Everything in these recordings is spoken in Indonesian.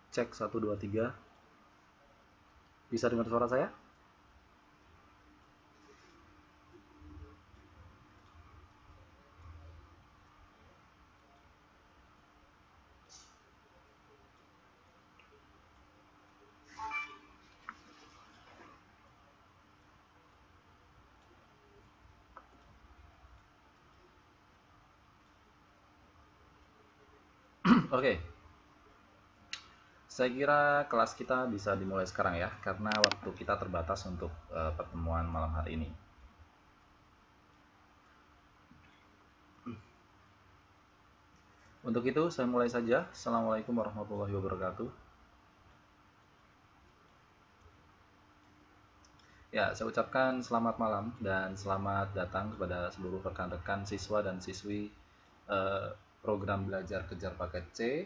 Cek 1 2 3. Bisa dengar suara saya? Oke. Saya kira kelas kita bisa dimulai sekarang ya, karena waktu kita terbatas untuk pertemuan malam hari ini. Untuk itu, saya mulai saja. Assalamualaikum warahmatullahi wabarakatuh. Ya, saya ucapkan selamat malam dan selamat datang kepada seluruh rekan-rekan siswa dan siswi program belajar kejar paket C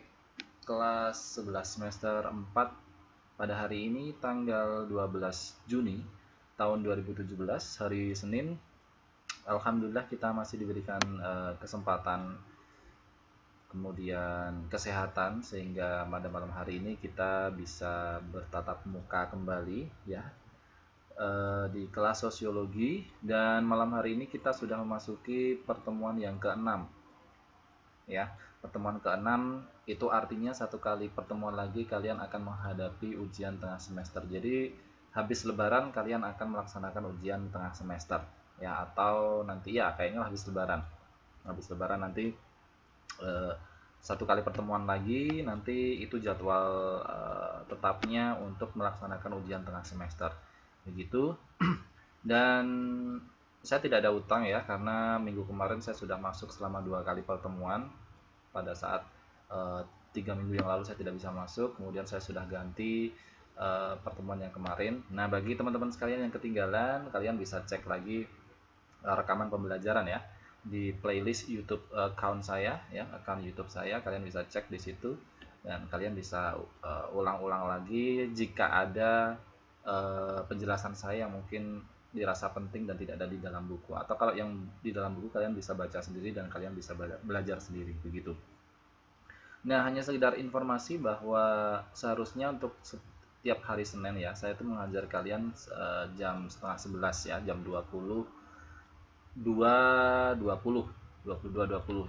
kelas 11 semester 4 pada hari ini tanggal 12 Juni tahun 2017, hari Senin. Alhamdulillah kita masih diberikan kesempatan kemudian kesehatan sehingga pada malam hari ini kita bisa bertatap muka kembali ya di kelas sosiologi, dan malam hari ini kita sudah memasuki pertemuan yang ke-6 ya. Pertemuan ke-6 itu artinya satu kali pertemuan lagi kalian akan menghadapi ujian tengah semester. Jadi habis lebaran kalian akan melaksanakan ujian tengah semester ya, atau nanti ya kayaknya habis lebaran nanti satu kali pertemuan lagi, nanti itu jadwal tetapnya untuk melaksanakan ujian tengah semester begitu. Dan saya tidak ada utang ya, karena minggu kemarin saya sudah masuk selama 2 kali pertemuan. Pada saat 3 minggu yang lalu saya tidak bisa masuk, kemudian saya sudah ganti pertemuan yang kemarin. Nah, bagi teman-teman sekalian yang ketinggalan, kalian bisa cek lagi rekaman pembelajaran ya di playlist YouTube account saya ya, account YouTube saya. Kalian bisa cek di situ dan kalian bisa ulang-ulang lagi jika ada penjelasan saya yang mungkin dirasa penting dan tidak ada di dalam buku, atau kalau yang di dalam buku kalian bisa baca sendiri dan kalian bisa belajar sendiri begitu. Nah, hanya sekedar informasi bahwa seharusnya untuk setiap hari Senin ya, saya itu mengajar kalian jam setengah 11 ya, jam 22.20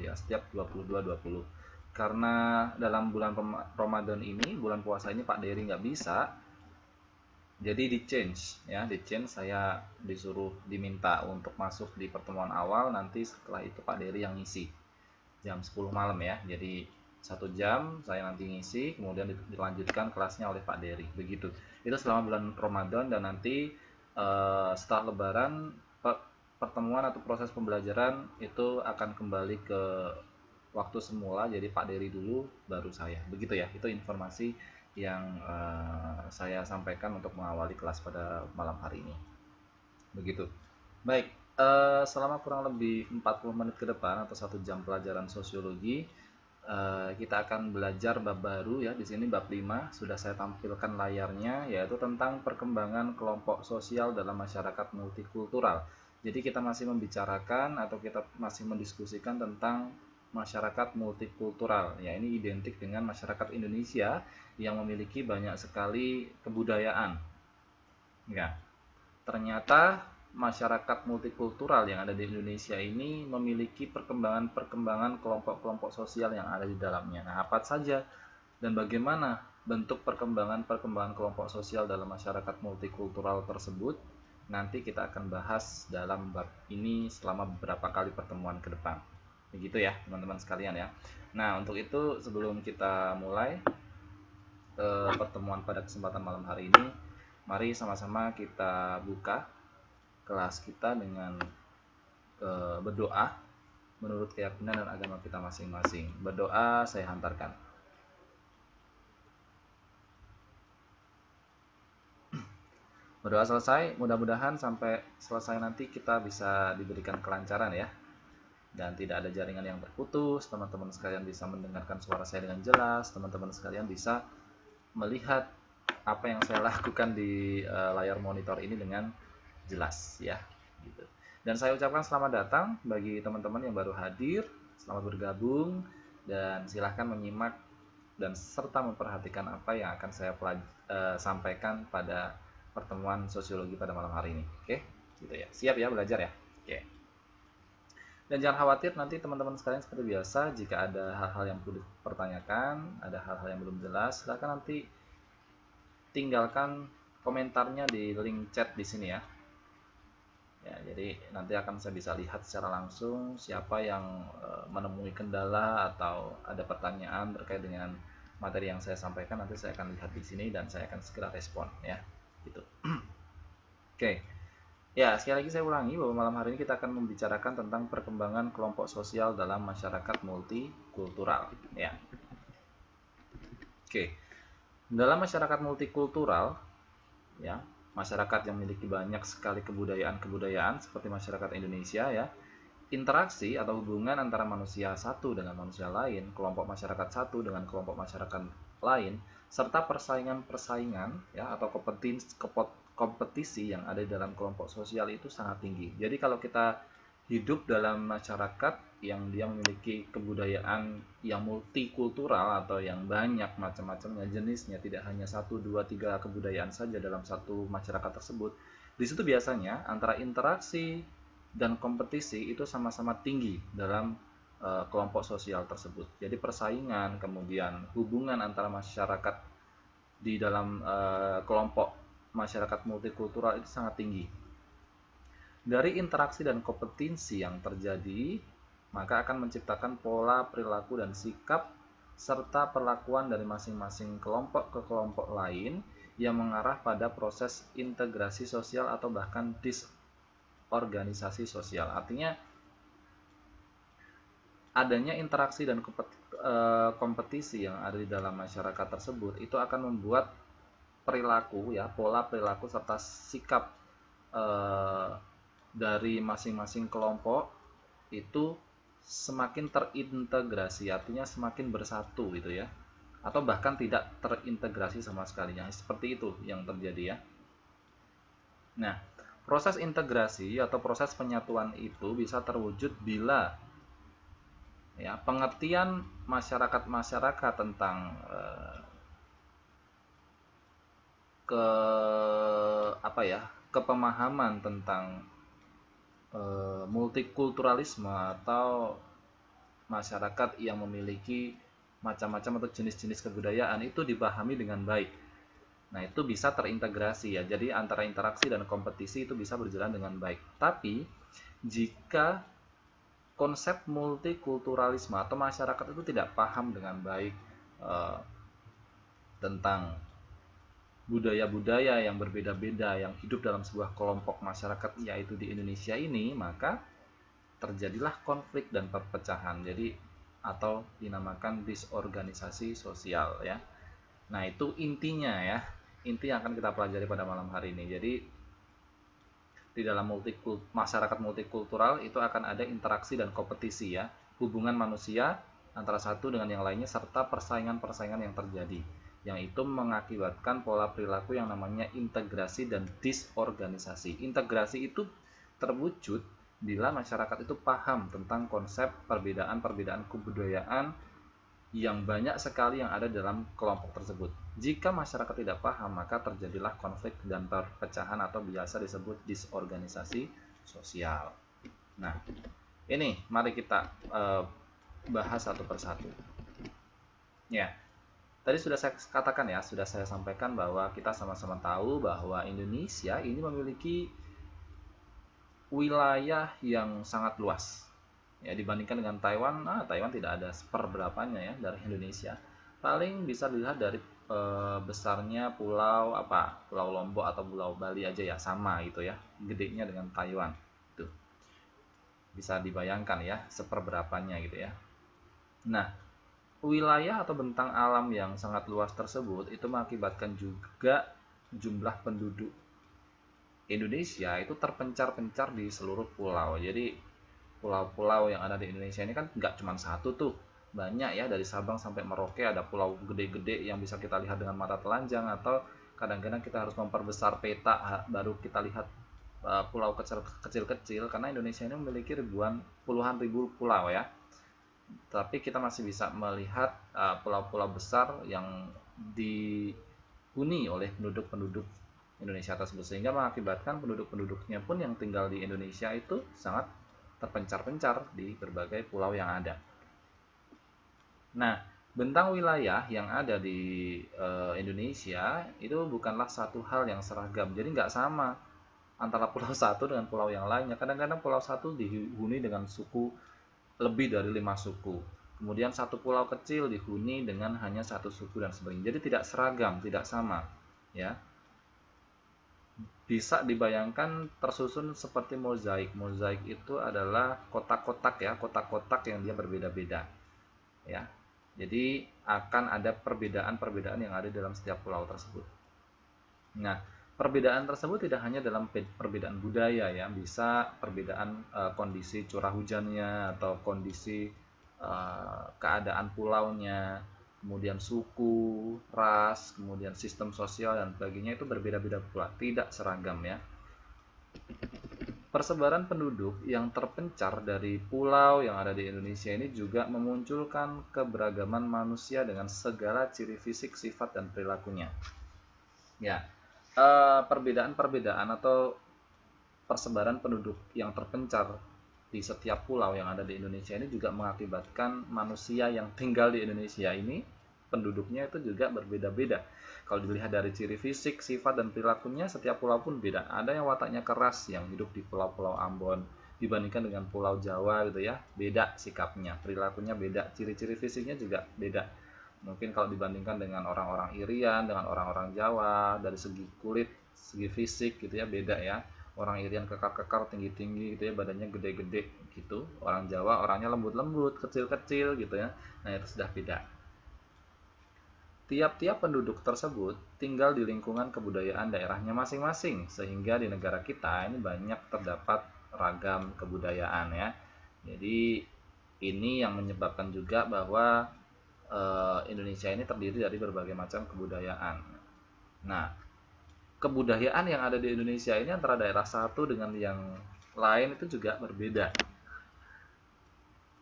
ya, setiap 22.20. Karena dalam bulan Ramadan ini, bulan puasa ini Pak Dery nggak bisa, jadi di change ya, di change. Saya disuruh diminta untuk masuk di pertemuan awal, nanti setelah itu Pak Dery yang ngisi jam 10 malam ya. Jadi 1 jam saya nanti ngisi, kemudian dilanjutkan kelasnya oleh Pak Dery begitu. Itu selama bulan Ramadan, dan nanti setelah Lebaran pertemuan atau proses pembelajaran itu akan kembali ke waktu semula, jadi Pak Dery dulu baru saya begitu ya. Itu informasi yang saya sampaikan untuk mengawali kelas pada malam hari ini begitu. Baik, selama kurang lebih 40 menit ke depan atau 1 jam pelajaran sosiologi, kita akan belajar bab baru ya. Di sini bab 5 sudah saya tampilkan layarnya, yaitu tentang perkembangan kelompok sosial dalam masyarakat multikultural. Jadi kita masih membicarakan atau kita masih mendiskusikan tentang masyarakat multikultural. Ya, ini identik dengan masyarakat Indonesia yang memiliki banyak sekali kebudayaan. Ya, ternyata masyarakat multikultural yang ada di Indonesia ini memiliki perkembangan-perkembangan kelompok-kelompok sosial yang ada di dalamnya. Nah, apa saja dan bagaimana bentuk perkembangan-perkembangan kelompok sosial dalam masyarakat multikultural tersebut, nanti kita akan bahas dalam bab ini selama beberapa kali pertemuan ke depan. Begitu ya, teman-teman sekalian ya. Nah, untuk itu sebelum kita mulai pertemuan pada kesempatan malam hari ini, mari sama-sama kita buka kelas kita dengan berdoa menurut keyakinan dan agama kita masing-masing. Berdoa saya hantarkan. Berdoa selesai, mudah-mudahan sampai selesai nanti kita bisa diberikan kelancaran ya, dan tidak ada jaringan yang terputus. Teman-teman sekalian bisa mendengarkan suara saya dengan jelas, teman-teman sekalian bisa melihat apa yang saya lakukan di layar monitor ini dengan jelas ya gitu. Dan saya ucapkan selamat datang bagi teman-teman yang baru hadir, selamat bergabung, dan silahkan menyimak dan serta memperhatikan apa yang akan saya sampaikan pada pertemuan sosiologi pada malam hari ini. Oke, gitu ya. Siap ya belajar ya? Oke. Dan jangan khawatir, nanti teman-teman sekalian seperti biasa, jika ada hal-hal yang perlu dipertanyakan, ada hal-hal yang belum jelas, silahkan nanti tinggalkan komentarnya di link chat di sini ya. Ya, jadi nanti akan saya bisa lihat secara langsung siapa yang menemui kendala atau ada pertanyaan terkait dengan materi yang saya sampaikan. Nanti saya akan lihat di sini dan saya akan segera respon ya. Gitu. Oke. Ya, sekali lagi saya ulangi bahwa malam hari ini kita akan membicarakan tentang perkembangan kelompok sosial dalam masyarakat multikultural ya. Oke. Dalam masyarakat multikultural ya, masyarakat yang memiliki banyak sekali kebudayaan-kebudayaan seperti masyarakat Indonesia ya, interaksi atau hubungan antara manusia satu dengan manusia lain, kelompok masyarakat satu dengan kelompok masyarakat lain, serta persaingan-persaingan ya atau kompetisi yang ada di dalam kelompok sosial itu sangat tinggi. Jadi kalau kita hidup dalam masyarakat yang dia memiliki kebudayaan yang multikultural atau yang banyak macam-macamnya jenisnya, tidak hanya 1, 2, 3 kebudayaan saja dalam satu masyarakat tersebut, di situ biasanya antara interaksi dan kompetisi itu sama-sama tinggi dalam kelompok sosial tersebut. Jadi persaingan, kemudian hubungan antara masyarakat di dalam kelompok masyarakat multikultural itu sangat tinggi. Dari interaksi dan kompetisi yang terjadi, maka akan menciptakan pola perilaku dan sikap serta perlakuan dari masing-masing kelompok ke kelompok lain yang mengarah pada proses integrasi sosial atau bahkan disorganisasi sosial. Artinya adanya interaksi dan kompetisi yang ada di dalam masyarakat tersebut itu akan membuat perilaku ya, pola perilaku serta sikap dari masing-masing kelompok itu semakin terintegrasi, artinya semakin bersatu gitu ya, atau bahkan tidak terintegrasi sama sekali. Seperti itu yang terjadi ya. Nah, proses integrasi atau proses penyatuan itu bisa terwujud bila ya pengertian masyarakat tentang kepemahaman tentang multikulturalisme atau masyarakat yang memiliki macam-macam atau jenis-jenis kebudayaan itu dipahami dengan baik. Nah, itu bisa terintegrasi ya. Jadi antara interaksi dan kompetisi itu bisa berjalan dengan baik. Tapi jika konsep multikulturalisme atau masyarakat itu tidak paham dengan baik tentang budaya-budaya yang berbeda-beda yang hidup dalam sebuah kelompok masyarakat yaitu di Indonesia ini, maka terjadilah konflik dan perpecahan. Jadi atau dinamakan disorganisasi sosial ya. Nah, itu intinya ya. Inti yang akan kita pelajari pada malam hari ini. Jadi di dalam masyarakat multikultural itu akan ada interaksi dan kompetisi ya, hubungan manusia antara satu dengan yang lainnya serta persaingan-persaingan yang terjadi, yang itu mengakibatkan pola perilaku yang namanya integrasi dan disorganisasi. Integrasi itu terwujud bila masyarakat itu paham tentang konsep perbedaan-perbedaan kebudayaan yang banyak sekali yang ada dalam kelompok tersebut. Jika masyarakat tidak paham, maka terjadilah konflik dan perpecahan atau biasa disebut disorganisasi sosial. Nah, ini mari kita bahas satu persatu. Ya. Tadi sudah saya katakan ya, sudah saya sampaikan bahwa kita sama-sama tahu bahwa Indonesia ini memiliki wilayah yang sangat luas. Ya, dibandingkan dengan Taiwan, Taiwan tidak ada seperberapanya ya dari Indonesia. Paling bisa dilihat dari besarnya pulau Pulau Lombok atau Pulau Bali aja ya, sama gitu ya, gedenya dengan Taiwan. Itu bisa dibayangkan ya seperberapanya gitu ya. Nah, wilayah atau bentang alam yang sangat luas tersebut itu mengakibatkan juga jumlah penduduk Indonesia itu terpencar-pencar di seluruh pulau. Jadi pulau-pulau yang ada di Indonesia ini kan nggak cuma satu tuh, banyak ya, dari Sabang sampai Merauke ada pulau gede-gede yang bisa kita lihat dengan mata telanjang, atau kadang-kadang kita harus memperbesar peta baru kita lihat pulau kecil-kecil karena Indonesia ini memiliki puluhan ribu pulau ya. tapi kita masih bisa melihat pulau-pulau besar yang dihuni oleh penduduk-penduduk Indonesia tersebut, sehingga mengakibatkan penduduk-penduduknya pun yang tinggal di Indonesia itu sangat terpencar-pencar di berbagai pulau yang ada. Nah, bentang wilayah yang ada di Indonesia itu bukanlah satu hal yang seragam, jadi nggak sama antara pulau satu dengan pulau yang lainnya. Kadang-kadang pulau satu dihuni dengan suku lebih dari 5 suku. Kemudian satu pulau kecil dihuni dengan hanya satu suku dan sebagainya. Jadi tidak seragam, tidak sama, ya. Bisa dibayangkan tersusun seperti mozaik. Mozaik itu adalah kotak-kotak ya, kotak-kotak yang dia berbeda-beda, ya. Jadi akan ada perbedaan-perbedaan yang ada dalam setiap pulau tersebut. Nah, perbedaan tersebut tidak hanya dalam perbedaan budaya ya, bisa perbedaan kondisi curah hujannya atau kondisi keadaan pulaunya, kemudian suku, ras, kemudian sistem sosial dan sebagainya itu berbeda-beda pula, tidak seragam ya. Persebaran penduduk yang terpencar dari pulau yang ada di Indonesia ini juga memunculkan keberagaman manusia dengan segala ciri fisik, sifat, dan perilakunya. Ya, perbedaan-perbedaan atau persebaran penduduk yang terpencar di setiap pulau yang ada di Indonesia ini juga mengakibatkan manusia yang tinggal di Indonesia ini penduduknya itu juga berbeda-beda. Kalau dilihat dari ciri fisik, sifat, dan perilakunya, setiap pulau pun beda. Ada yang wataknya keras yang hidup di pulau-pulau Ambon dibandingkan dengan pulau Jawa gitu ya, beda sikapnya, perilakunya beda, ciri-ciri fisiknya juga beda. Mungkin kalau dibandingkan dengan orang-orang Irian, dengan orang-orang Jawa, dari segi kulit, segi fisik gitu ya, beda ya. Orang Irian kekar-kekar, tinggi-tinggi gitu ya, badannya gede-gede gitu. Orang Jawa orangnya lembut-lembut, kecil-kecil gitu ya. Nah, itu sudah beda. Tiap-tiap penduduk tersebut tinggal di lingkungan kebudayaan daerahnya masing-masing, sehingga di negara kita ini banyak terdapat ragam kebudayaan ya. Jadi ini yang menyebabkan juga bahwa Indonesia ini terdiri dari berbagai macam kebudayaan. Nah, kebudayaan yang ada di Indonesia ini antara daerah satu dengan yang lain itu juga berbeda.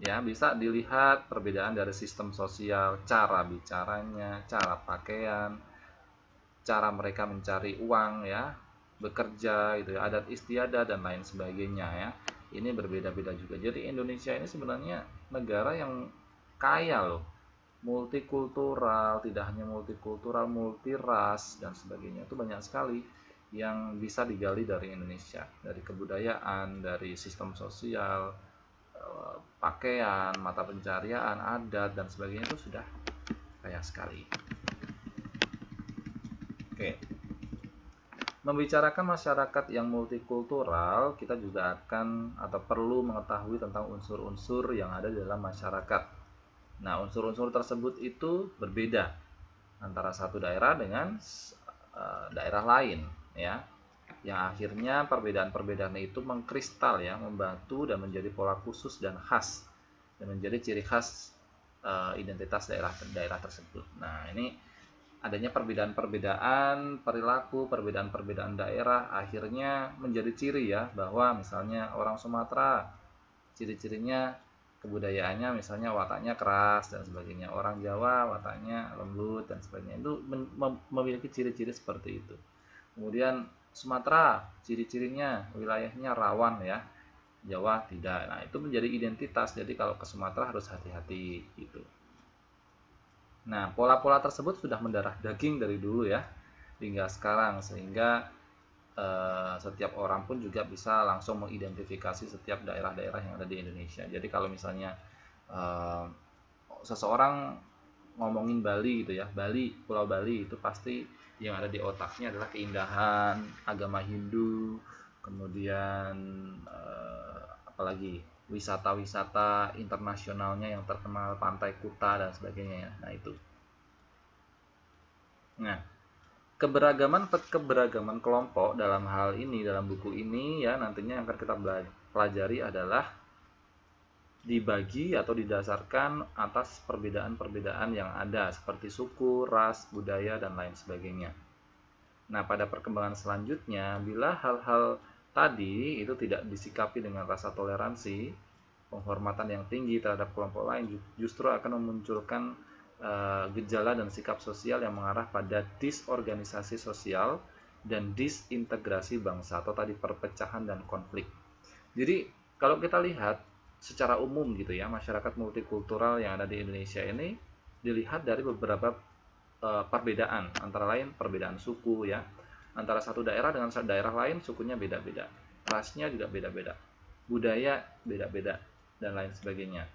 Ya, bisa dilihat perbedaan dari sistem sosial, cara bicaranya, cara pakaian, cara mereka mencari uang ya, bekerja gitu ya, adat istiadat dan lain sebagainya ya. Ini berbeda-beda juga. Jadi Indonesia ini sebenarnya negara yang kaya loh. Multikultural, tidak hanya multikultural, multiras dan sebagainya. Itu banyak sekali yang bisa digali dari Indonesia, dari kebudayaan, dari sistem sosial, pakaian, mata pencarian, adat dan sebagainya itu sudah kaya sekali. Oke. Membicarakan masyarakat yang multikultural, kita juga akan atau perlu mengetahui tentang unsur-unsur yang ada di dalam masyarakat. Nah, unsur-unsur tersebut itu berbeda antara satu daerah dengan daerah lain ya. Yang akhirnya perbedaan-perbedaan itu mengkristal ya, membantu dan menjadi pola khusus dan khas dan menjadi ciri khas identitas daerah tersebut. Nah, ini adanya perbedaan-perbedaan perilaku, perbedaan-perbedaan daerah akhirnya menjadi ciri ya, bahwa misalnya orang Sumatera ciri-cirinya kebudayaannya misalnya wataknya keras dan sebagainya, orang Jawa wataknya lembut dan sebagainya, itu memiliki ciri-ciri seperti itu. Kemudian Sumatera ciri-cirinya wilayahnya rawan ya, Jawa tidak. Nah, itu menjadi identitas. Jadi kalau ke Sumatera harus hati-hati gitu. Nah, pola-pola tersebut sudah mendarah daging dari dulu ya hingga sekarang, sehingga setiap orang pun juga bisa langsung mengidentifikasi setiap daerah-daerah yang ada di Indonesia. Jadi kalau misalnya seseorang ngomongin Bali gitu ya, Bali, Pulau Bali, itu pasti yang ada di otaknya adalah keindahan agama Hindu, kemudian apalagi wisata-wisata internasionalnya yang terkenal, Pantai Kuta dan sebagainya ya. Nah, itu. Nah, keberagaman kelompok dalam hal ini, dalam buku ini ya, nantinya yang akan kita pelajari adalah dibagi atau didasarkan atas perbedaan-perbedaan yang ada seperti suku, ras, budaya, dan lain sebagainya. Nah, pada perkembangan selanjutnya, bila hal-hal tadi itu tidak disikapi dengan rasa toleransi, penghormatan yang tinggi terhadap kelompok lain justru akan memunculkan gejala dan sikap sosial yang mengarah pada disorganisasi sosial dan disintegrasi bangsa atau tadi perpecahan dan konflik. Jadi kalau kita lihat secara umum gitu ya, masyarakat multikultural yang ada di Indonesia ini dilihat dari beberapa perbedaan, antara lain perbedaan suku ya, antara satu daerah dengan satu daerah lain sukunya beda-beda, rasnya juga beda-beda, budaya beda-beda dan lain sebagainya.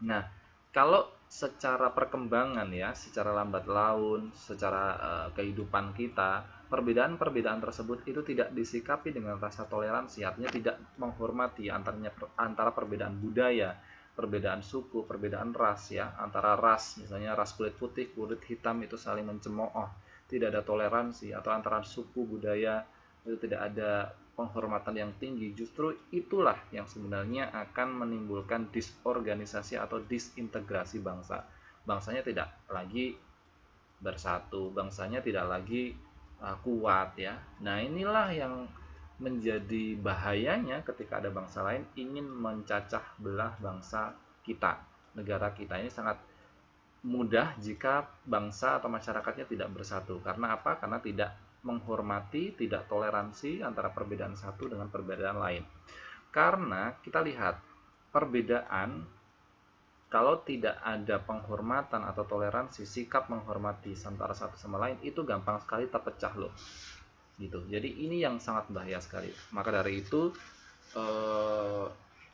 Nah, kalau secara perkembangan ya, secara lambat laun, secara kehidupan kita, perbedaan-perbedaan tersebut itu tidak disikapi dengan rasa toleransi, artinya tidak menghormati antara perbedaan budaya, perbedaan suku, perbedaan ras ya, antara ras, misalnya ras kulit putih, kulit hitam itu saling mencemooh, tidak ada toleransi, atau antara suku budaya itu tidak ada penghormatan yang tinggi. Justru itulah yang sebenarnya akan menimbulkan disorganisasi atau disintegrasi bangsa. Bangsanya tidak lagi bersatu, bangsanya tidak lagi kuat ya. Nah, inilah yang menjadi bahayanya ketika ada bangsa lain ingin mencacah belah bangsa kita. Negara kita ini sangat mudah jika bangsa atau masyarakatnya tidak bersatu. Karena apa? Karena tidak menghormati, tidak toleransi antara perbedaan satu dengan perbedaan lain. Karena kita lihat perbedaan, kalau tidak ada penghormatan atau toleransi, sikap menghormati antara satu sama lain itu gampang sekali terpecah loh. Gitu. Jadi ini yang sangat bahaya sekali. Maka dari itu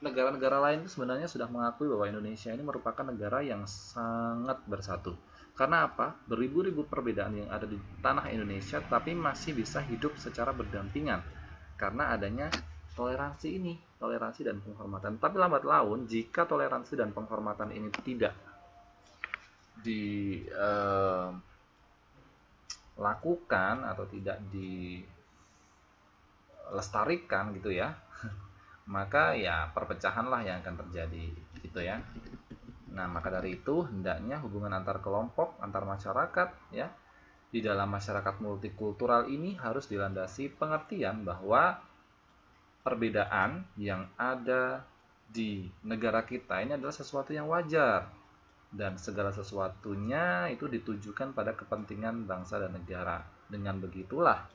negara-negara lain sebenarnya sudah mengakui bahwa Indonesia ini merupakan negara yang sangat bersatu. Karena apa? Beribu-ribu perbedaan yang ada di tanah Indonesia tapi masih bisa hidup secara berdampingan karena adanya toleransi ini, toleransi dan penghormatan. Tapi lambat laun jika toleransi dan penghormatan ini tidak dilakukan atau tidak dilestarikan gitu ya, maka ya perpecahan lah yang akan terjadi gitu ya. Nah, maka dari itu hendaknya hubungan antar kelompok, antar masyarakat ya, di dalam masyarakat multikultural ini harus dilandasi pengertian bahwa perbedaan yang ada di negara kita ini adalah sesuatu yang wajar dan segala sesuatunya itu ditujukan pada kepentingan bangsa dan negara. Dengan begitulah,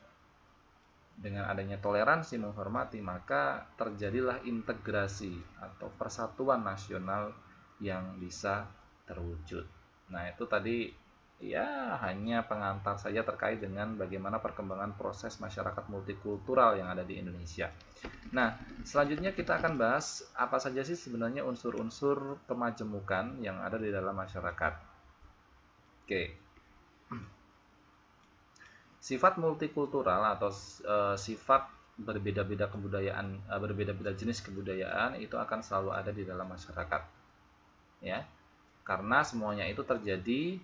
dengan adanya toleransi menghormati, maka terjadilah integrasi atau persatuan nasional yang bisa terwujud. Nah, itu tadi ya hanya pengantar saja terkait dengan bagaimana perkembangan proses masyarakat multikultural yang ada di Indonesia. Nah, selanjutnya kita akan bahas apa saja sih sebenarnya unsur-unsur kemajemukan yang ada di dalam masyarakat. Oke. Sifat multikultural atau sifat berbeda-beda kebudayaan, berbeda-beda jenis kebudayaan itu akan selalu ada di dalam masyarakat. Ya, karena semuanya itu terjadi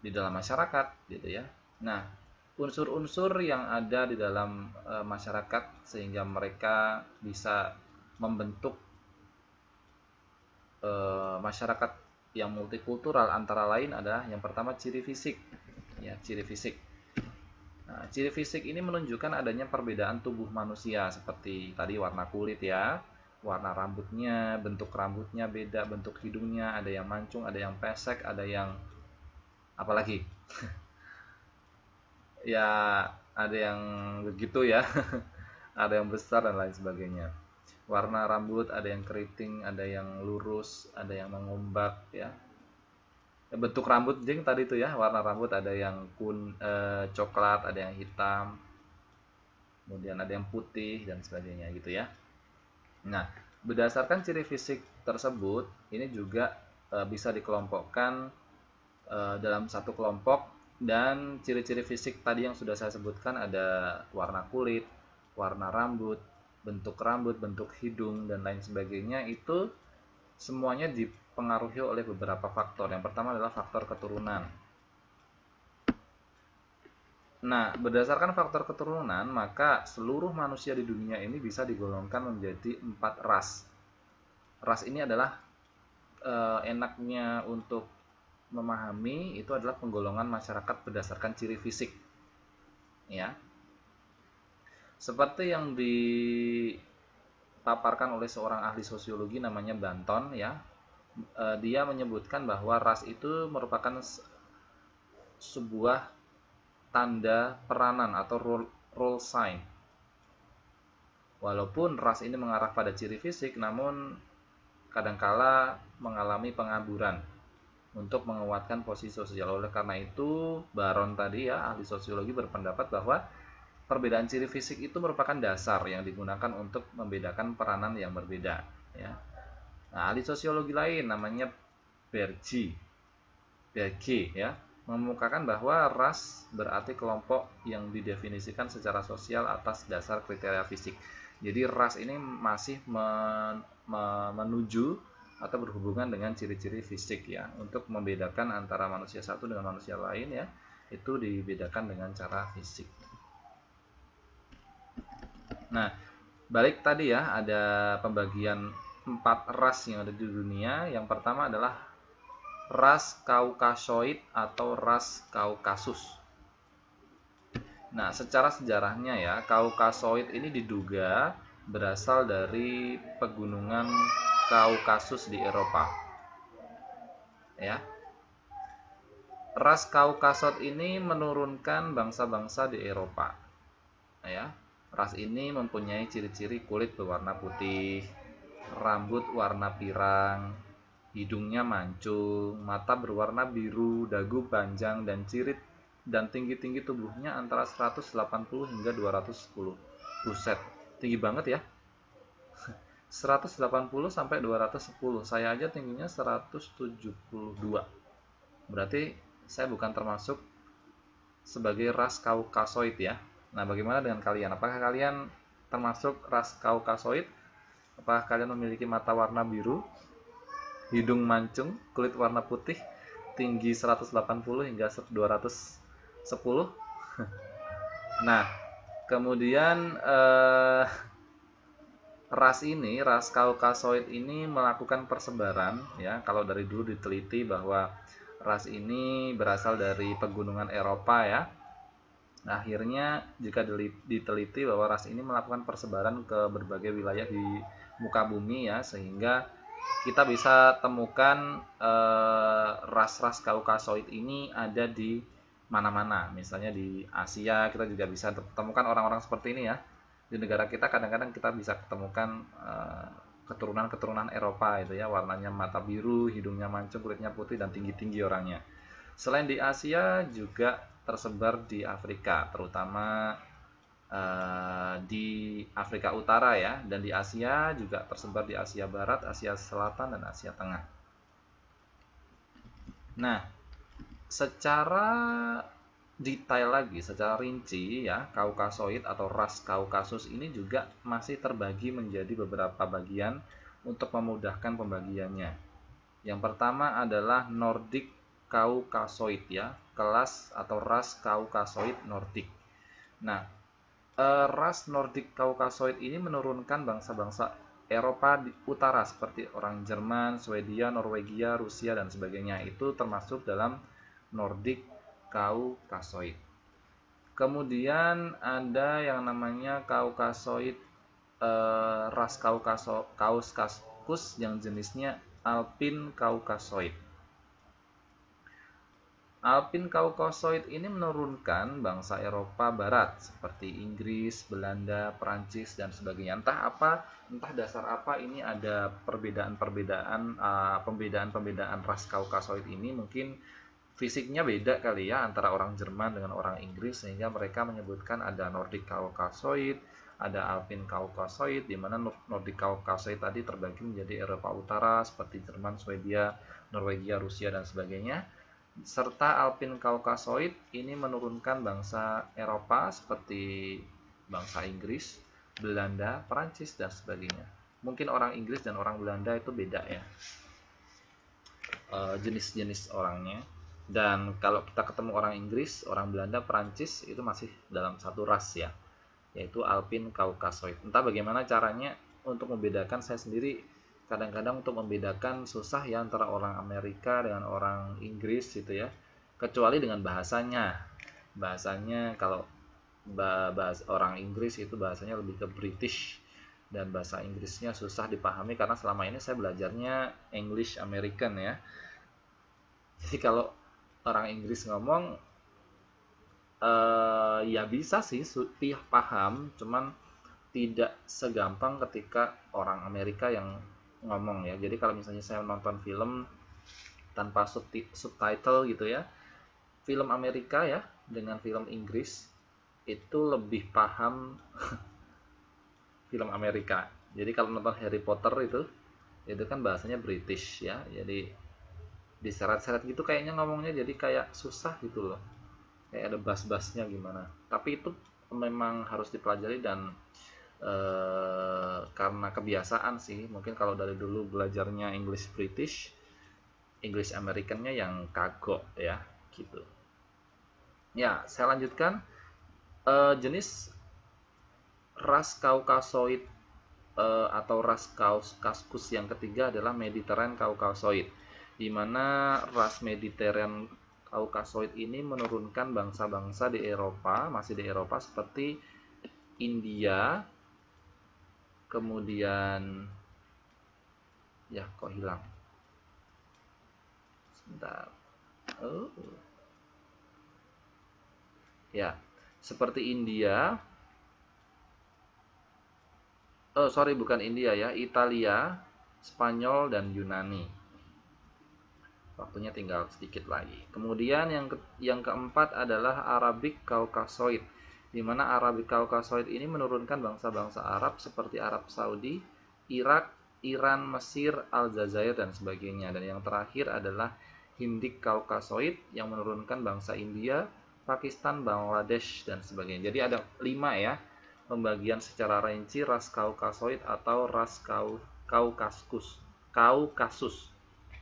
di dalam masyarakat gitu ya. Nah, unsur-unsur yang ada di dalam masyarakat sehingga mereka bisa membentuk masyarakat yang multikultural antara lain adalah yang pertama ciri fisik ya, ciri fisik. Nah, ciri fisik ini menunjukkan adanya perbedaan tubuh manusia seperti tadi warna kulit ya, warna rambutnya, bentuk rambutnya beda, bentuk hidungnya, ada yang mancung, ada yang pesek, ada yang apalagi ya, ada yang begitu ya ada yang besar dan lain sebagainya. Warna rambut ada yang keriting, ada yang lurus, ada yang mengombak ya. Bentuk rambut jeng tadi itu ya, warna rambut ada yang coklat, ada yang hitam, kemudian ada yang putih dan sebagainya gitu ya. Nah, berdasarkan ciri fisik tersebut, ini juga bisa dikelompokkan dalam satu kelompok, dan ciri-ciri fisik tadi yang sudah saya sebutkan ada warna kulit, warna rambut, bentuk hidung, dan lain sebagainya, itu semuanya dipengaruhi oleh beberapa faktor. Yang pertama adalah faktor keturunan. Nah, berdasarkan faktor keturunan, maka seluruh manusia di dunia ini bisa digolongkan menjadi 4 ras. Ras ini adalah enaknya untuk memahami itu adalah penggolongan masyarakat berdasarkan ciri fisik. Ya. Seperti yang dipaparkan oleh seorang ahli sosiologi namanya Banton ya. Dia menyebutkan bahwa ras itu merupakan sebuah tanda peranan atau role sign. Walaupun ras ini mengarah pada ciri fisik, namun kadangkala mengalami pengaburan untuk menguatkan posisi sosial. Oleh karena itu, Baron tadi ya, ahli sosiologi berpendapat bahwa perbedaan ciri fisik itu merupakan dasar yang digunakan untuk membedakan peranan yang berbeda. Ya. Nah, ahli sosiologi lain namanya Berge ya, mengemukakan bahwa ras berarti kelompok yang didefinisikan secara sosial atas dasar kriteria fisik. Jadi ras ini masih menuju atau berhubungan dengan ciri-ciri fisik ya. Untuk membedakan antara manusia satu dengan manusia lain ya, itu dibedakan dengan cara fisik. Nah, balik tadi ya, ada pembagian 4 ras yang ada di dunia. Yang pertama adalah ras Kaukasoid atau ras Kaukasus. Nah, secara sejarahnya ya, Kaukasoid ini diduga berasal dari pegunungan Kaukasus di Eropa. Ya. Ras Kaukasoid ini menurunkan bangsa-bangsa di Eropa. Ya. Ras ini mempunyai ciri-ciri kulit berwarna putih, rambut warna pirang, hidungnya mancung, mata berwarna biru, dagu panjang dan cirit, dan tinggi-tinggi tubuhnya antara 180 hingga 210. Buset, tinggi banget ya. 180 sampai 210. Saya aja tingginya 172. Berarti saya bukan termasuk sebagai ras Kaukasoid ya. Nah, bagaimana dengan kalian? Apakah kalian termasuk ras Kaukasoid? Apakah kalian memiliki mata warna biru, hidung mancung, kulit warna putih, tinggi 180 hingga 210? Nah, kemudian ras Kaukasoid ini melakukan persebaran ya. Kalau dari dulu diteliti bahwa ras ini berasal dari pegunungan Eropa ya. Nah, akhirnya jika diteliti bahwa ras ini melakukan persebaran ke berbagai wilayah di muka bumi ya, sehingga kita bisa temukan ras-ras Kaukasoid ini ada di mana-mana. Misalnya di Asia kita juga bisa temukan orang-orang seperti ini ya. Di negara kita kadang-kadang kita bisa ketemukan keturunan-keturunan Eropa itu ya, warnanya mata biru, hidungnya mancung, kulitnya putih dan tinggi-tinggi orangnya. Selain di Asia juga tersebar di Afrika, terutama di Afrika Utara ya, dan di Asia juga tersebar di Asia Barat, Asia Selatan, dan Asia Tengah. Nah, secara detail lagi, secara rinci ya, Kaukasoid atau ras Kaukasus ini juga masih terbagi menjadi beberapa bagian untuk memudahkan pembagiannya. Yang pertama adalah Nordic Kaukasoid ya, kelas atau ras Kaukasoid Nordic. Nah, ras Nordic Kaukasoid ini menurunkan bangsa-bangsa Eropa Utara seperti orang Jerman, Swedia, Norwegia, Rusia dan sebagainya. Itu termasuk dalam Nordic Kaukasoid. Kemudian ada yang namanya Kaukasoid ras Kaukasus yang jenisnya Alpine Kaukasoid. Alpine Kaukasoid ini menurunkan bangsa Eropa Barat seperti Inggris, Belanda, Perancis dan sebagainya. Entah dasar apa ini ada pembedaan ras Kaukasoid ini. Mungkin fisiknya beda kali ya antara orang Jerman dengan orang Inggris, sehingga mereka menyebutkan ada Nordic Kaukasoid, ada Alpine Kaukasoid, di mana Nordic Kaukasoid tadi terbagi menjadi Eropa Utara seperti Jerman, Swedia, Norwegia, Rusia dan sebagainya. Serta Alpine Kaukasoid ini menurunkan bangsa Eropa seperti bangsa Inggris, Belanda, Perancis dan sebagainya. Mungkin orang Inggris dan orang Belanda itu beda ya, jenis-jenis orangnya. Dan kalau kita ketemu orang Inggris, orang Belanda, Perancis itu masih dalam satu ras ya, yaitu Alpine Kaukasoid. Entah bagaimana caranya untuk membedakan, saya sendiri kadang-kadang untuk membedakan susah ya antara orang Amerika dengan orang Inggris gitu ya, kecuali dengan bahasanya. Kalau bahasa orang Inggris itu bahasanya lebih ke British, dan bahasa Inggrisnya susah dipahami karena selama ini saya belajarnya English American ya. Jadi kalau orang Inggris ngomong ya bisa sih paham, cuman tidak segampang ketika orang Amerika yang ngomong ya. Jadi kalau misalnya saya nonton film tanpa subtitle gitu ya, film Amerika ya dengan film Inggris itu lebih paham film Amerika. Jadi kalau nonton Harry Potter itu kan bahasanya British ya. Jadi diseret-seret gitu kayaknya ngomongnya, jadi kayak susah gitu loh. Kayak ada bass-bassnya gimana. Tapi itu memang harus dipelajari dan karena kebiasaan sih. Mungkin kalau dari dulu belajarnya English British, English Americannya yang kagok ya gitu. Ya, saya lanjutkan. Jenis ras Kaukasoid atau ras Kaskus yang ketiga adalah Mediterranean Kaukasoid, di mana ras Mediterranean Kaukasoid ini menurunkan bangsa-bangsa di Eropa, masih di Eropa seperti India, kemudian ya kok hilang sebentar, ya seperti India, sorry bukan India ya, Italia, Spanyol dan Yunani. Waktunya tinggal sedikit lagi. Kemudian yang keempat adalah Arabic Caucasoid, di mana Arabic Caucasoid ini menurunkan bangsa-bangsa Arab seperti Arab Saudi, Irak, Iran, Mesir, Aljazair dan sebagainya. Dan yang terakhir adalah Hindik Caucasoid yang menurunkan bangsa India, Pakistan, Bangladesh dan sebagainya. Jadi ada 5 ya pembagian secara rinci ras Caucasoid atau ras Kaukasus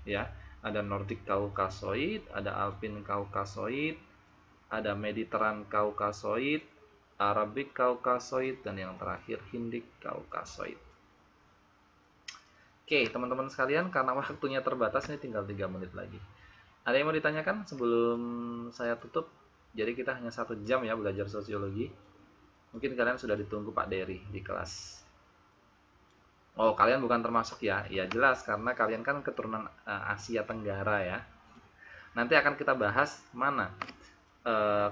ya. Ada Nordic Caucasoid, ada Alpine Caucasoid, ada Mediterranean Caucasoid, Arabic Caucasoid, dan yang terakhir Hindik Caucasoid. Oke, teman-teman sekalian, karena waktunya terbatas, ini tinggal 3 menit lagi. Ada yang mau ditanyakan sebelum saya tutup? Jadi kita hanya 1 jam ya belajar sosiologi. Mungkin kalian sudah ditunggu Pak Dery di kelas. Oh, kalian bukan termasuk ya? Ya jelas, karena kalian kan keturunan Asia Tenggara ya. Nanti akan kita bahas mana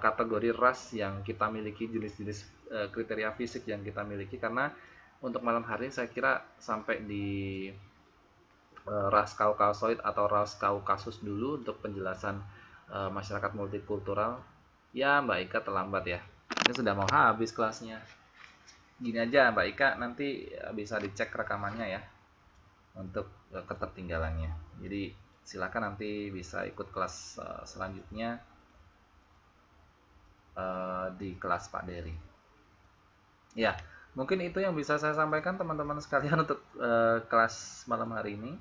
kategori ras yang kita miliki, jenis-jenis kriteria fisik yang kita miliki. Karena untuk malam hari ini saya kira sampai di ras Kaukasoid atau ras Kaukasus dulu untuk penjelasan masyarakat multikultural. Ya, Mbak Ika terlambat ya. Ini sudah mau habis kelasnya. Gini aja Mbak Ika, nanti bisa dicek rekamannya ya untuk ketertinggalannya. Jadi silakan nanti bisa ikut kelas selanjutnya di kelas Pak Dery. Ya, mungkin itu yang bisa saya sampaikan teman-teman sekalian untuk kelas malam hari ini.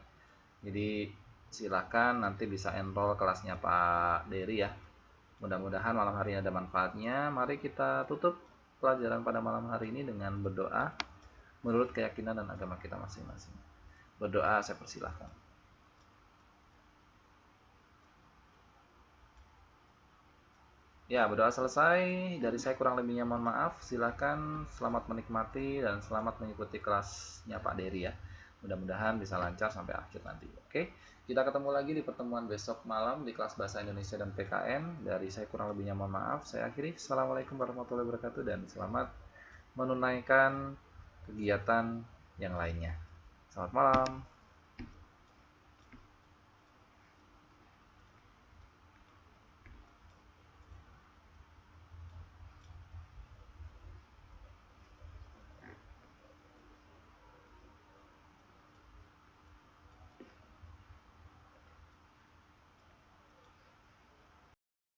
Jadi silakan nanti bisa enroll kelasnya Pak Dery ya. Mudah-mudahan malam hari ini ada manfaatnya. Mari kita tutup pelajaran pada malam hari ini dengan berdoa menurut keyakinan dan agama kita masing-masing. Berdoa, saya persilahkan. Ya, berdoa selesai. Dari saya kurang lebihnya mohon maaf. Silahkan, selamat menikmati dan selamat mengikuti kelasnya Pak Dery ya. Mudah-mudahan bisa lancar sampai akhir nanti. Oke, kita ketemu lagi di pertemuan besok malam di kelas Bahasa Indonesia dan PKN. Dari saya kurang lebihnya mohon maaf. Saya akhiri. Assalamualaikum warahmatullahi wabarakatuh dan selamat menunaikan kegiatan yang lainnya. Selamat malam.